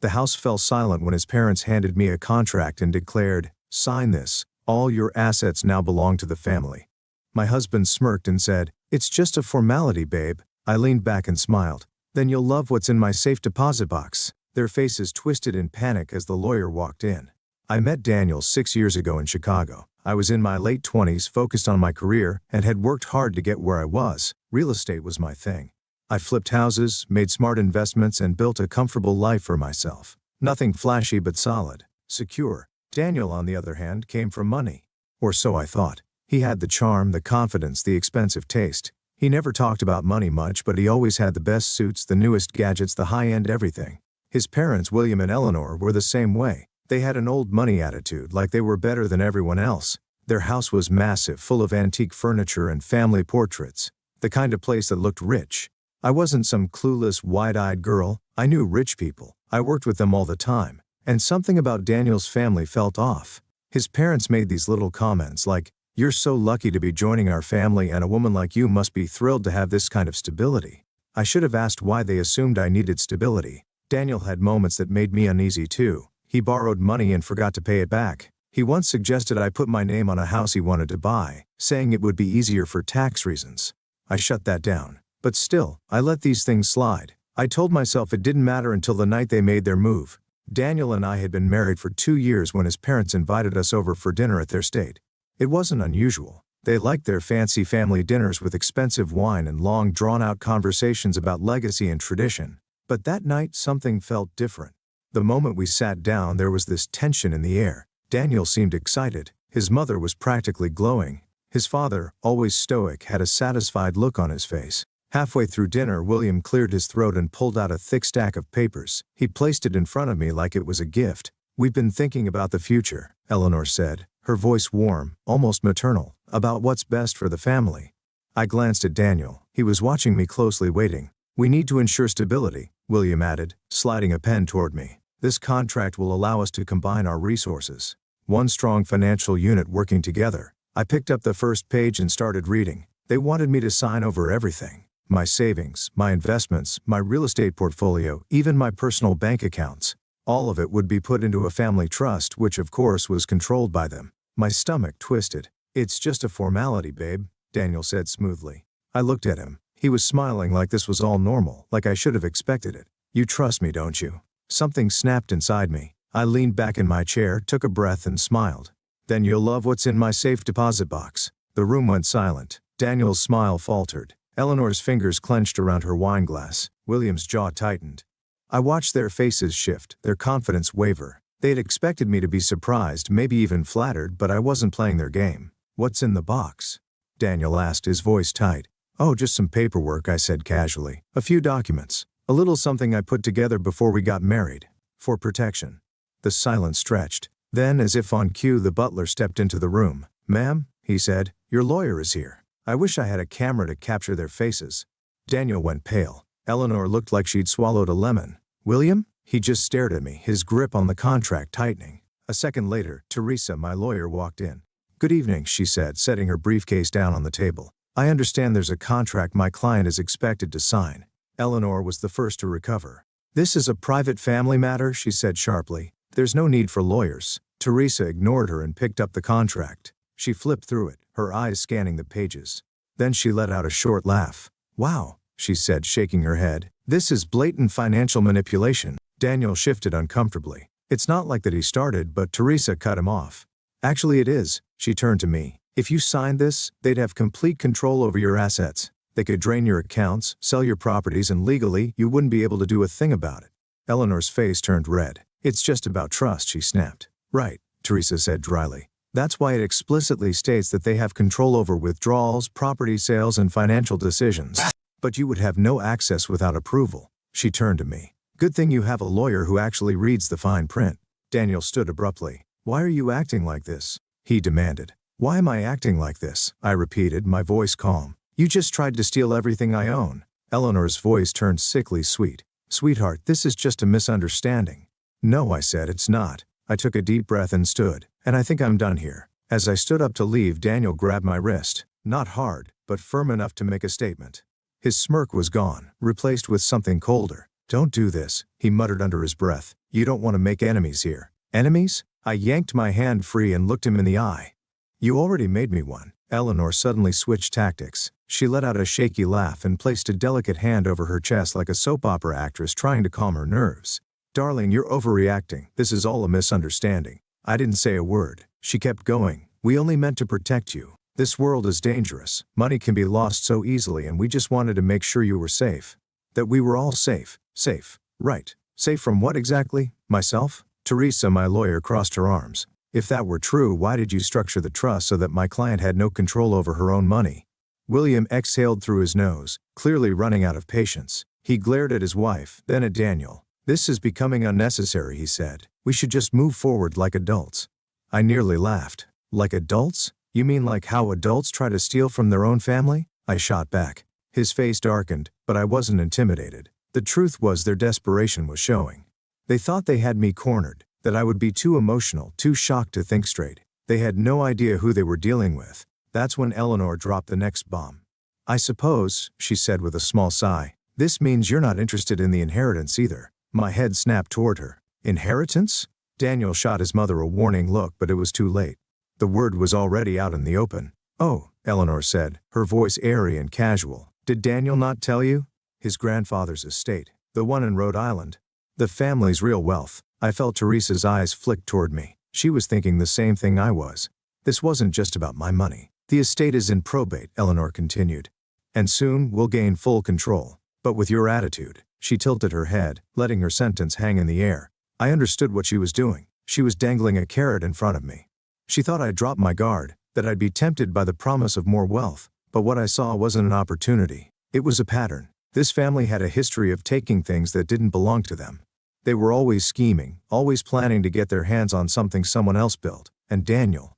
The house fell silent when his parents handed me a contract and declared, "Sign this. All your assets now belong to the family." My husband smirked and said, "It's just a formality, babe." I leaned back and smiled. "Then you'll love what's in my safe deposit box." Their faces twisted in panic as the lawyer walked in. I met Daniel 6 years ago in Chicago. I was in my late 20s, focused on my career, and had worked hard to get where I was. Real estate was my thing. I flipped houses, made smart investments, and built a comfortable life for myself. Nothing flashy but solid, secure. Daniel, on the other hand, came from money. Or so I thought. He had the charm, the confidence, the expensive taste. He never talked about money much, but he always had the best suits, the newest gadgets, the high-end everything. His parents, William and Eleanor, were the same way. They had an old money attitude, like they were better than everyone else. Their house was massive, full of antique furniture and family portraits. The kind of place that looked rich. I wasn't some clueless, wide-eyed girl. I knew rich people. I worked with them all the time. And something about Daniel's family felt off. His parents made these little comments like, "You're so lucky to be joining our family, and a woman like you must be thrilled to have this kind of stability." I should have asked why they assumed I needed stability. Daniel had moments that made me uneasy too. He borrowed money and forgot to pay it back. He once suggested I put my name on a house he wanted to buy, saying it would be easier for tax reasons. I shut that down. But still, I let these things slide. I told myself it didn't matter until the night they made their move. Daniel and I had been married for 2 years when his parents invited us over for dinner at their estate. It wasn't unusual. They liked their fancy family dinners with expensive wine and long, drawn-out conversations about legacy and tradition. But that night, something felt different. The moment we sat down, there was this tension in the air. Daniel seemed excited. His mother was practically glowing. His father, always stoic, had a satisfied look on his face. Halfway through dinner, William cleared his throat and pulled out a thick stack of papers. He placed it in front of me like it was a gift. "We've been thinking about the future," Eleanor said, her voice warm, almost maternal, "about what's best for the family." I glanced at Daniel. He was watching me closely, waiting. "We need to ensure stability," William added, sliding a pen toward me. "This contract will allow us to combine our resources. One strong financial unit working together." I picked up the first page and started reading. They wanted me to sign over everything. My savings, my investments, my real estate portfolio, even my personal bank accounts. All of it would be put into a family trust, which of course was controlled by them. My stomach twisted. "It's just a formality, babe," Daniel said smoothly. I looked at him. He was smiling like this was all normal, like I should have expected it. "You trust me, don't you?" Something snapped inside me. I leaned back in my chair, took a breath, and smiled. "Then you'll love what's in my safe deposit box." The room went silent. Daniel's smile faltered. Eleanor's fingers clenched around her wine glass. William's jaw tightened. I watched their faces shift, their confidence waver. They had expected me to be surprised, maybe even flattered, but I wasn't playing their game. "What's in the box?" Daniel asked, his voice tight. "Oh, just some paperwork," I said casually. "A few documents. A little something I put together before we got married. For protection." The silence stretched. Then, as if on cue, the butler stepped into the room. "Ma'am," he said, "your lawyer is here." I wish I had a camera to capture their faces. Daniel went pale. Eleanor looked like she'd swallowed a lemon. "William?" He just stared at me, his grip on the contract tightening. A second later, Teresa, my lawyer, walked in. "Good evening," she said, setting her briefcase down on the table. "I understand there's a contract my client is expected to sign." Eleanor was the first to recover. "This is a private family matter," she said sharply. "There's no need for lawyers." Teresa ignored her and picked up the contract. She flipped through it, her eyes scanning the pages. Then she let out a short laugh. "Wow," she said, shaking her head. "This is blatant financial manipulation." Daniel shifted uncomfortably. "It's not like that," he started, but Teresa cut him off. "Actually it is." She turned to me. "If you signed this, they'd have complete control over your assets. They could drain your accounts, sell your properties, and legally, you wouldn't be able to do a thing about it." Eleanor's face turned red. "It's just about trust," she snapped. "Right," Teresa said dryly. "That's why it explicitly states that they have control over withdrawals, property sales, and financial decisions. But you would have no access without approval." She turned to me. "Good thing you have a lawyer who actually reads the fine print." Daniel stood abruptly. "Why are you acting like this?" he demanded. "Why am I acting like this?" I repeated, my voice calm. "You just tried to steal everything I own." Eleanor's voice turned sickly sweet. "Sweetheart, this is just a misunderstanding." "No," I said, "it's not." I took a deep breath and stood. "And I think I'm done here." As I stood up to leave, Daniel grabbed my wrist. Not hard, but firm enough to make a statement. His smirk was gone, replaced with something colder. "Don't do this," he muttered under his breath. You don't want to make enemies here. Enemies? I yanked my hand free and looked him in the eye. You already made me one. Eleanor suddenly switched tactics. She let out a shaky laugh and placed a delicate hand over her chest like a soap opera actress trying to calm her nerves. Darling, you're overreacting. This is all a misunderstanding. I didn't say a word. She kept going. We only meant to protect you. This world is dangerous. Money can be lost so easily, and we just wanted to make sure you were safe. That we were all safe. Safe. Right. Safe from what exactly? Myself? Teresa, my lawyer, crossed her arms. If that were true, why did you structure the trust so that my client had no control over her own money? William exhaled through his nose, clearly running out of patience. He glared at his wife, then at Daniel. This is becoming unnecessary, he said. We should just move forward like adults. I nearly laughed. Like adults? You mean like how adults try to steal from their own family? I shot back. His face darkened, but I wasn't intimidated. The truth was their desperation was showing. They thought they had me cornered, that I would be too emotional, too shocked to think straight. They had no idea who they were dealing with. That's when Eleanor dropped the next bomb. I suppose, she said with a small sigh, this means you're not interested in the inheritance either. My head snapped toward her. Inheritance? Daniel shot his mother a warning look, but it was too late. The word was already out in the open. Oh, Eleanor said, her voice airy and casual. Did Daniel not tell you? His grandfather's estate, the one in Rhode Island. The family's real wealth. I felt Teresa's eyes flick toward me. She was thinking the same thing I was. This wasn't just about my money. The estate is in probate, Eleanor continued. And soon we'll gain full control. But with your attitude. She tilted her head, letting her sentence hang in the air. I understood what she was doing. She was dangling a carrot in front of me. She thought I'd drop my guard, that I'd be tempted by the promise of more wealth. But what I saw wasn't an opportunity. It was a pattern. This family had a history of taking things that didn't belong to them. They were always scheming, always planning to get their hands on something someone else built. And Daniel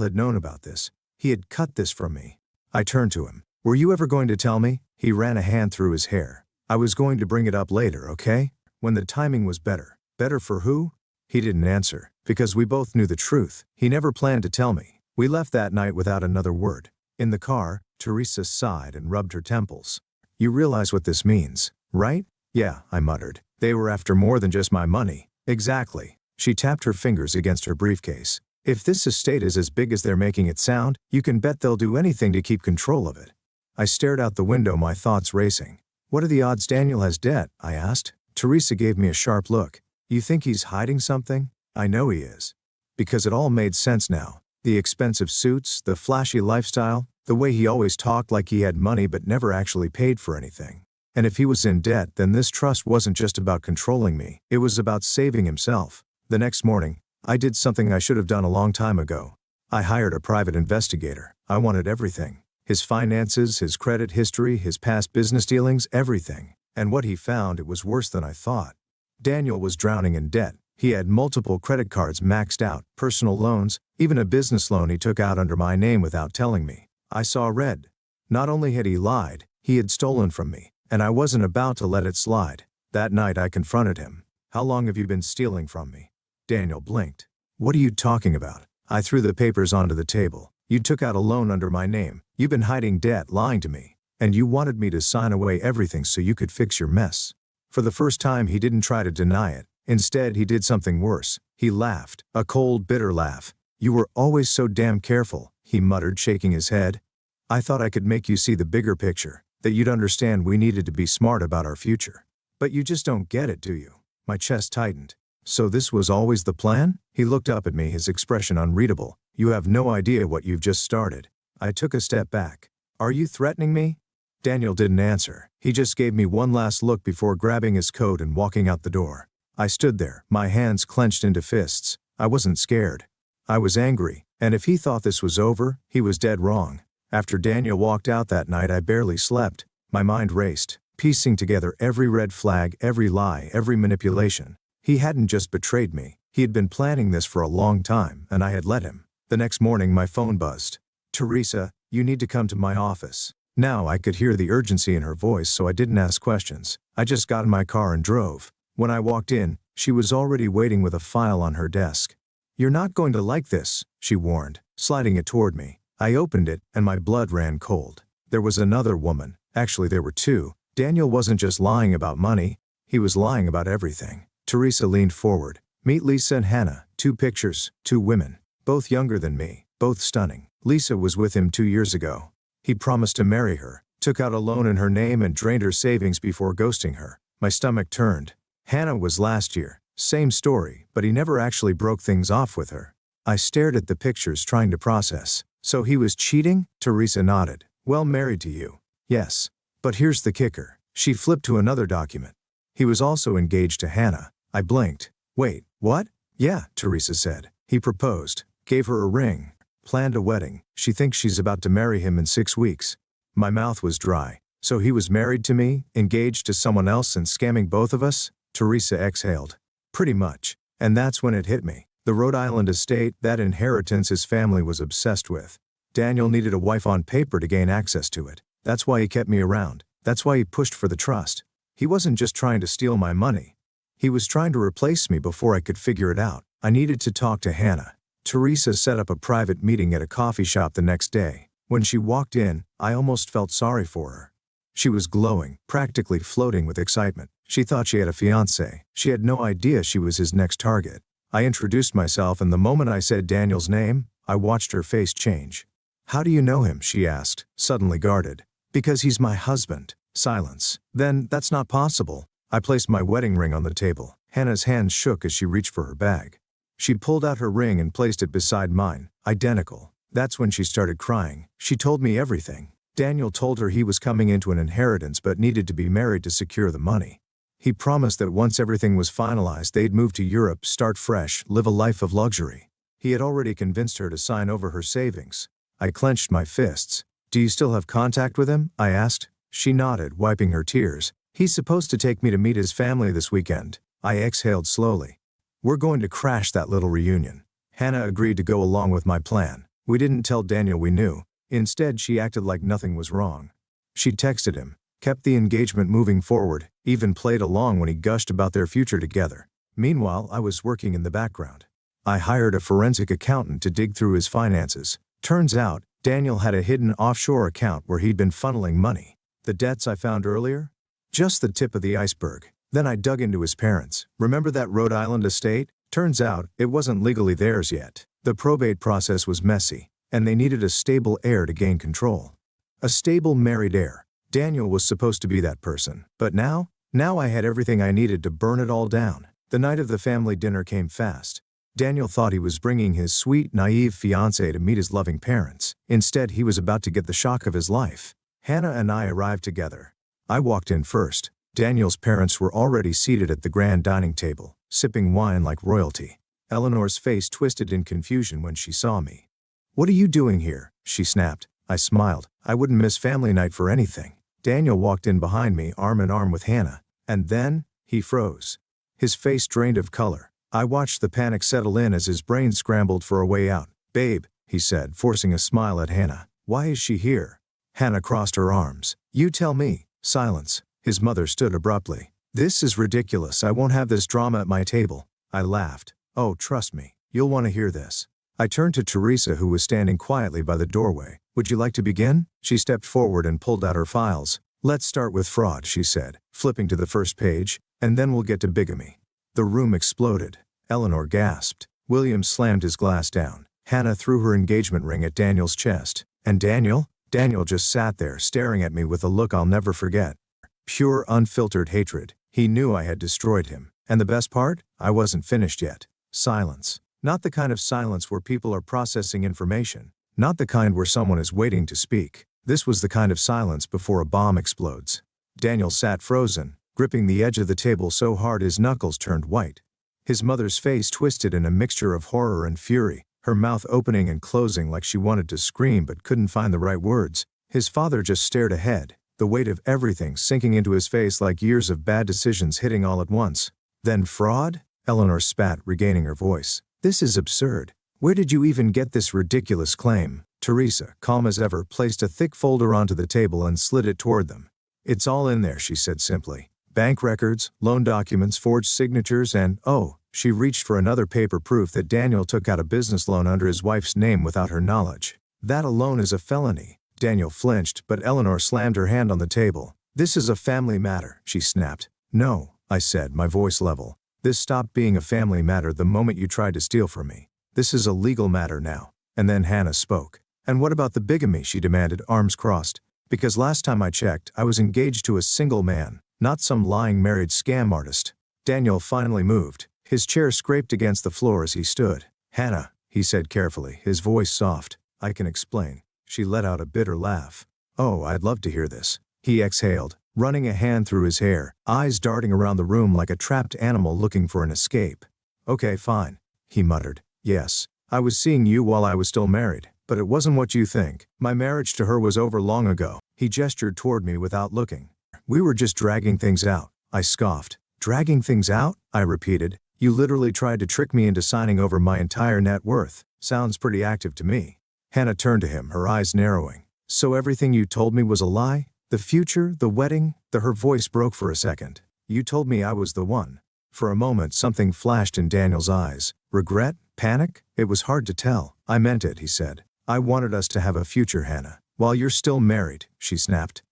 had known about this. He had cut this from me. I turned to him. Were you ever going to tell me? He ran a hand through his hair. I was going to bring it up later, okay? When the timing was better. Better for who? He didn't answer, because we both knew the truth. He never planned to tell me. We left that night without another word. In the car, Teresa sighed and rubbed her temples. You realize what this means, right? Yeah, I muttered. They were after more than just my money. Exactly. She tapped her fingers against her briefcase. If this estate is as big as they're making it sound, you can bet they'll do anything to keep control of it. I stared out the window, my thoughts racing. What are the odds Daniel has debt? I asked. Teresa gave me a sharp look. You think he's hiding something? I know he is. Because it all made sense now. The expensive suits, the flashy lifestyle, the way he always talked like he had money but never actually paid for anything. And if he was in debt, then this trust wasn't just about controlling me, it was about saving himself. The next morning, I did something I should have done a long time ago. I hired a private investigator. I wanted everything. His finances, his credit history, his past business dealings, everything. And what he found, it was worse than I thought. Daniel was drowning in debt. He had multiple credit cards maxed out, personal loans, even a business loan he took out under my name without telling me. I saw red. Not only had he lied, he had stolen from me, and I wasn't about to let it slide. That night I confronted him. How long have you been stealing from me? Daniel blinked. What are you talking about? I threw the papers onto the table. You took out a loan under my name. You've been hiding debt, lying to me. And you wanted me to sign away everything so you could fix your mess. For the first time, he didn't try to deny it. Instead, he did something worse. He laughed, a cold, bitter laugh. You were always so damn careful, he muttered, shaking his head. I thought I could make you see the bigger picture, that you'd understand we needed to be smart about our future. But you just don't get it, do you? My chest tightened. So this was always the plan? He looked up at me, his expression unreadable. You have no idea what you've just started. I took a step back. Are you threatening me? Daniel didn't answer. He just gave me one last look before grabbing his coat and walking out the door. I stood there, my hands clenched into fists. I wasn't scared. I was angry, and if he thought this was over, he was dead wrong. After Daniel walked out that night, I barely slept. My mind raced, piecing together every red flag, every lie, every manipulation. He hadn't just betrayed me. He had been planning this for a long time, and I had let him. The next morning, my phone buzzed. Teresa, you need to come to my office. Now I could hear the urgency in her voice, so I didn't ask questions. I just got in my car and drove. When I walked in, she was already waiting with a file on her desk. You're not going to like this, she warned, sliding it toward me. I opened it, and my blood ran cold. There was another woman. Actually, there were two. Daniel wasn't just lying about money. He was lying about everything. Teresa leaned forward. Meet Lisa and Hannah, 2 pictures, 2 women. Both younger than me, both stunning. Lisa was with him 2 years ago. He promised to marry her, took out a loan in her name and drained her savings before ghosting her. My stomach turned. Hannah was last year. Same story, but he never actually broke things off with her. I stared at the pictures trying to process. So he was cheating? Teresa nodded. Well, married to you. Yes. But here's the kicker. She flipped to another document. He was also engaged to Hannah. I blinked. Wait, what? Yeah, Teresa said. He proposed, gave her a ring, planned a wedding. She thinks she's about to marry him in 6 weeks. My mouth was dry. So he was married to me, engaged to someone else and scamming both of us? Teresa exhaled. Pretty much. And that's when it hit me. The Rhode Island estate, that inheritance his family was obsessed with. Daniel needed a wife on paper to gain access to it. That's why he kept me around. That's why he pushed for the trust. He wasn't just trying to steal my money. He was trying to replace me before I could figure it out. I needed to talk to Hannah. Teresa set up a private meeting at a coffee shop the next day. When she walked in, I almost felt sorry for her. She was glowing, practically floating with excitement. She thought she had a fiancé. She had no idea she was his next target. I introduced myself and the moment I said Daniel's name, I watched her face change. How do you know him? She asked, suddenly guarded. Because he's my husband. Silence. Then, that's not possible. I placed my wedding ring on the table. Hannah's hands shook as she reached for her bag. She pulled out her ring and placed it beside mine, identical. That's when she started crying. She told me everything. Daniel told her he was coming into an inheritance but needed to be married to secure the money. He promised that once everything was finalized they'd move to Europe, start fresh, live a life of luxury. He had already convinced her to sign over her savings. I clenched my fists. Do you still have contact with him? I asked. She nodded, wiping her tears. He's supposed to take me to meet his family this weekend. I exhaled slowly. We're going to crash that little reunion. Hannah agreed to go along with my plan. We didn't tell Daniel we knew. Instead, she acted like nothing was wrong. She texted him, kept the engagement moving forward, even played along when he gushed about their future together. Meanwhile, I was working in the background. I hired a forensic accountant to dig through his finances. Turns out, Daniel had a hidden offshore account where he'd been funneling money. The debts I found earlier? Just the tip of the iceberg. Then I dug into his parents. Remember that Rhode Island estate? Turns out, it wasn't legally theirs yet. The probate process was messy, and they needed a stable heir to gain control. A stable married heir. Daniel was supposed to be that person. But now I had everything I needed to burn it all down. The night of the family dinner came fast. Daniel thought he was bringing his sweet, naive fiancée to meet his loving parents. Instead, he was about to get the shock of his life. Hannah and I arrived together. I walked in first. Daniel's parents were already seated at the grand dining table, sipping wine like royalty. Eleanor's face twisted in confusion when she saw me. What are you doing here? She snapped. I smiled. I wouldn't miss family night for anything. Daniel walked in behind me, arm in arm with Hannah. And then, he froze. His face drained of color. I watched the panic settle in as his brain scrambled for a way out. Babe, he said, forcing a smile at Hannah. Why is she here? Hannah crossed her arms. You tell me. Silence. His mother stood abruptly. This is ridiculous. I won't have this drama at my table. I laughed. Oh, trust me. You'll want to hear this. I turned to Teresa, who was standing quietly by the doorway. Would you like to begin? She stepped forward and pulled out her files. Let's start with fraud, she said, flipping to the first page, and then we'll get to bigamy. The room exploded. Eleanor gasped. William slammed his glass down. Hannah threw her engagement ring at Daniel's chest. And Daniel? Daniel just sat there staring at me with a look I'll never forget. Pure, unfiltered hatred. He knew I had destroyed him. And the best part? I wasn't finished yet. Silence. Not the kind of silence where people are processing information. Not the kind where someone is waiting to speak. This was the kind of silence before a bomb explodes. Daniel sat frozen, gripping the edge of the table so hard his knuckles turned white. His mother's face twisted in a mixture of horror and fury, her mouth opening and closing like she wanted to scream but couldn't find the right words. His father just stared ahead, the weight of everything sinking into his face like years of bad decisions hitting all at once. Then fraud? Eleanor spat, regaining her voice. This is absurd. Where did you even get this ridiculous claim? Teresa, calm as ever, placed a thick folder onto the table and slid it toward them. It's all in there, she said simply. Bank records, loan documents, forged signatures, and, oh, she reached for another paper proof that Daniel took out a business loan under his wife's name without her knowledge. That alone is a felony. Daniel flinched, but Eleanor slammed her hand on the table. This is a family matter, she snapped. No, I said, my voice level. This stopped being a family matter the moment you tried to steal from me. This is a legal matter now. And then Hannah spoke. And what about the bigamy, she demanded, arms crossed. Because last time I checked, I was engaged to a single man, not some lying married scam artist. Daniel finally moved. His chair scraped against the floor as he stood. Hannah, he said carefully, his voice soft. I can explain. She let out a bitter laugh. Oh, I'd love to hear this. He exhaled, running a hand through his hair, eyes darting around the room like a trapped animal looking for an escape. Okay, fine, he muttered. Yes, I was seeing you while I was still married, but it wasn't what you think. My marriage to her was over long ago. He gestured toward me without looking. We were just dragging things out. I scoffed. Dragging things out? I repeated. You literally tried to trick me into signing over my entire net worth. Sounds pretty active to me. Hannah turned to him, her eyes narrowing. So everything you told me was a lie? The future, the wedding, her voice broke for a second. You told me I was the one. For a moment something flashed in Daniel's eyes. Regret? Panic? It was hard to tell. I meant it, he said. I wanted us to have a future, Hannah. While you're still married, she snapped.